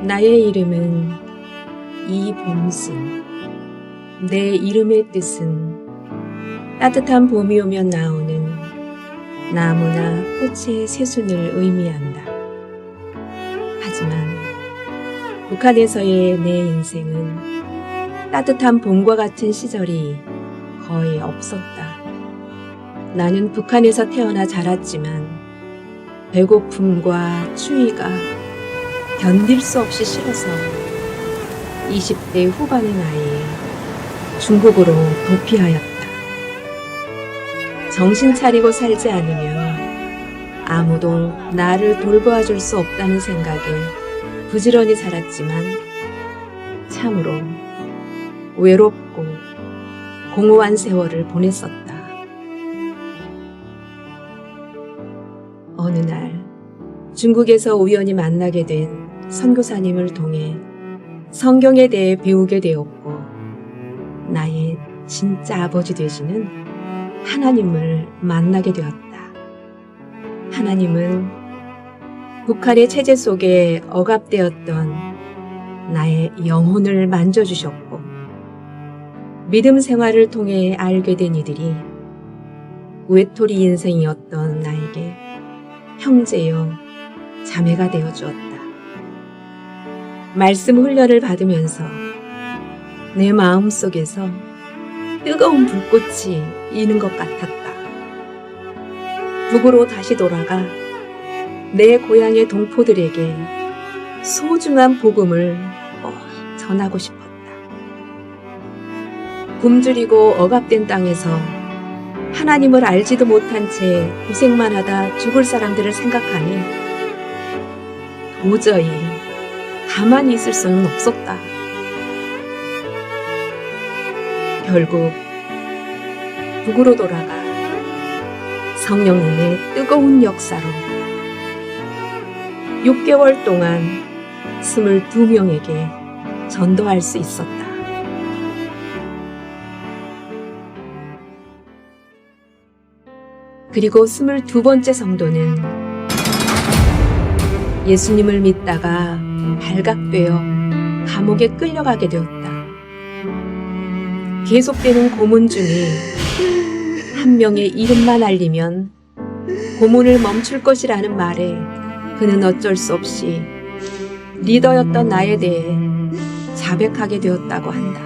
나의 이름은 이봄순. 내 이름의 뜻은 따뜻한 봄이 오면 나오는 나무나 꽃의 새순을 의미한다. 하지만 북한에서의 내 인생은 따뜻한 봄과 같은 시절이 거의 없었다. 나는 북한에서 태어나 자랐지만 배고픔과 추위가 견딜 수 없이 싫어서 20대 후반의 나이에 중국으로 도피하였다. 정신 차리고 살지 않으면 아무도 나를 돌보아줄 수 없다는 생각에 부지런히 살았지만 참으로 외롭고 공허한 세월을 보냈었다. 어느 날 중국에서 우연히 만나게 된 선교사님을 통해 성경에 대해 배우게 되었고 나의 진짜 아버지 되시는 하나님을 만나게 되었다. 하나님은 북한의 체제 속에 억압되었던 나의 영혼을 만져주셨고 믿음 생활을 통해 알게 된 이들이 외톨이 인생이었던 나에게 형제여 자매가 되어주었다. 말씀 훈련을 받으면서 내 마음속에서 뜨거운 불꽃이 이는 것 같았다. 북으로 다시 돌아가 내 고향의 동포들에게 소중한 복음을 꼭 전하고 싶었다. 굶주리고 억압된 땅에서 하나님을 알지도 못한 채 고생만 하다 죽을 사람들을 생각하니 도저히 가만히 있을 수는 없었다. 결국 북으로 돌아가 성령님의 뜨거운 역사로 6개월 동안 22명에게 전도할 수 있었다. 그리고 22번째 성도는 예수님을 믿다가 발각되어 감옥에 끌려가게 되었다. 계속되는 고문 중에 한 명의 이름만 알리면 고문을 멈출 것이라는 말에 그는 어쩔 수 없이 리더였던 나에 대해 자백하게 되었다고 한다.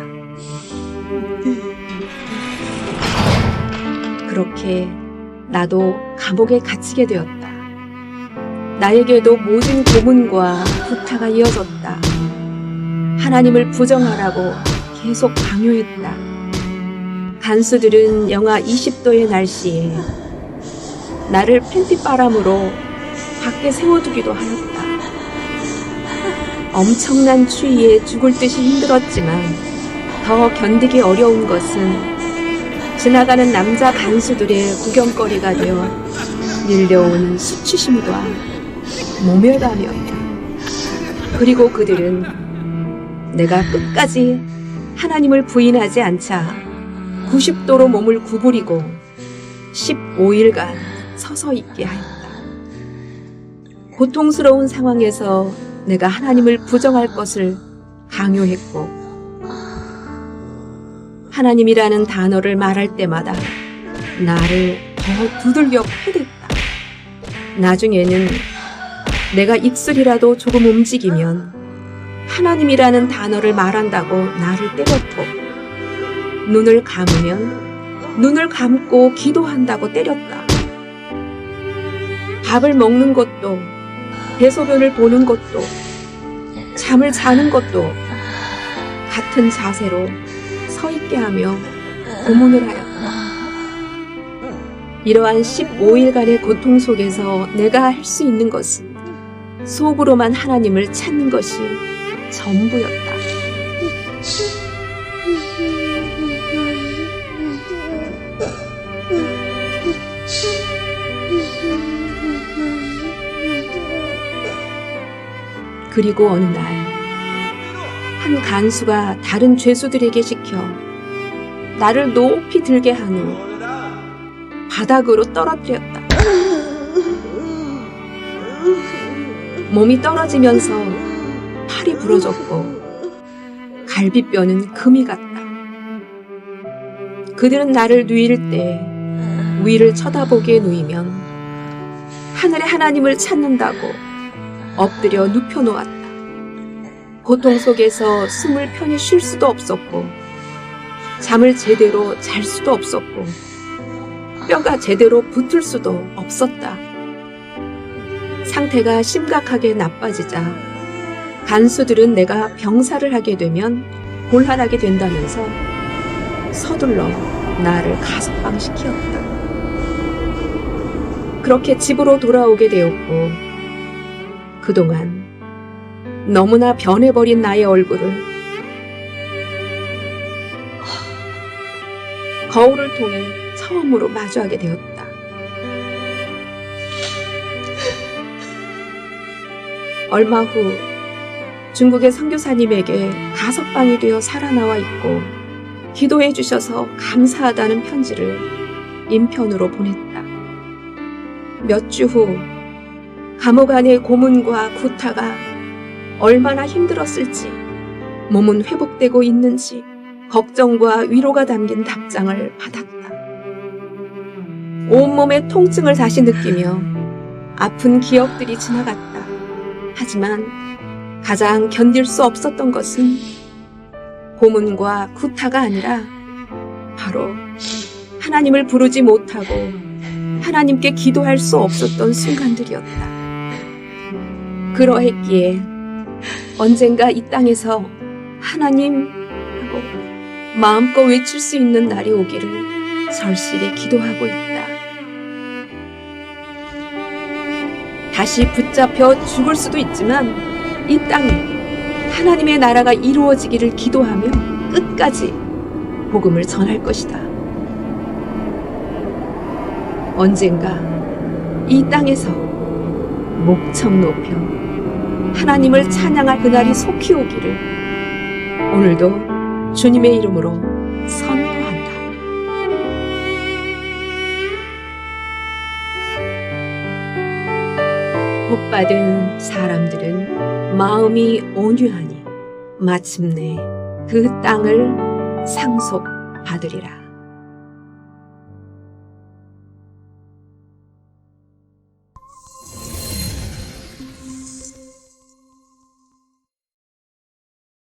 그렇게 나도 감옥에 갇히게 되었다. 나에게도 모든 고문과 부탁가 이어졌다. 하나님을 부정하라고 계속 강요했다. 간수들은 영하 20도의 날씨에 나를 팬티바람으로 밖에 세워두기도 하였다. 엄청난 추위에 죽을 듯이 힘들었지만 더 견디기 어려운 것은 지나가는 남자 간수들의 구경거리가 되어 밀려오는 수치심과 모멸감이었다. 그리고 그들은 내가 끝까지 하나님을 부인하지 않자 90도로 몸을 구부리고 15일간 서서 있게 하였다. 고통스러운 상황에서 내가 하나님을 부정할 것을 강요했고 하나님이라는 단어를 말할 때마다 나를 더 두들겨 패댔다. 나중에는 내가 입술이라도 조금 움직이면 하나님이라는 단어를 말한다고 나를 때렸고 눈을 감으면 눈을 감고 기도한다고 때렸다. 밥을 먹는 것도 대소변을 보는 것도 잠을 자는 것도 같은 자세로 서 있게 하며 고문을 하였다. 이러한 15일간의 고통 속에서 내가 할 수 있는 것은 속으로만 하나님을 찾는 것이 전부였다. 그리고 어느 날 한 간수가 다른 죄수들에게 시켜 나를 높이 들게 한 후 바닥으로 떨어뜨렸다. 몸이 떨어지면서 팔이 부러졌고 갈비뼈는 금이 같다. 그들은 나를 누일 때 위를 쳐다보게 누이면 하늘의 하나님을 찾는다고 엎드려 눕혀놓았다. 고통 속에서 숨을 편히 쉴 수도 없었고 잠을 제대로 잘 수도 없었고 뼈가 제대로 붙을 수도 없었다. 상태가 심각하게 나빠지자 간수들은 내가 병사를 하게 되면 곤란하게 된다면서 서둘러 나를 가석방시켰다. 그렇게 집으로 돌아오게 되었고 그동안 너무나 변해버린 나의 얼굴을 거울을 통해 처음으로 마주하게 되었다. 얼마 후 중국의 선교사님에게 가석방이 되어 살아나와 있고 기도해 주셔서 감사하다는 편지를 인편으로 보냈다. 몇 주 후 감옥 안의 고문과 구타가 얼마나 힘들었을지, 몸은 회복되고 있는지 걱정과 위로가 담긴 답장을 받았다. 온몸의 통증을 다시 느끼며 아픈 기억들이 지나갔다. 하지만 가장 견딜 수 없었던 것은 고문과 구타가 아니라 바로 하나님을 부르지 못하고 하나님께 기도할 수 없었던 순간들이었다. 그러했기에 언젠가 이 땅에서 하나님 하고 마음껏 외칠 수 있는 날이 오기를 절실히 기도하고 있다. 다시 붙잡혀 죽을 수도 있지만 이 땅에 하나님의 나라가 이루어지기를 기도하며 끝까지 복음을 전할 것이다. 언젠가 이 땅에서 목청 높여 하나님을 찬양할 그날이 속히 오기를 오늘도 주님의 이름으로 선포한다. 복받은 사람들은 마음이 온유하니 마침내 그 땅을 상속받으리라.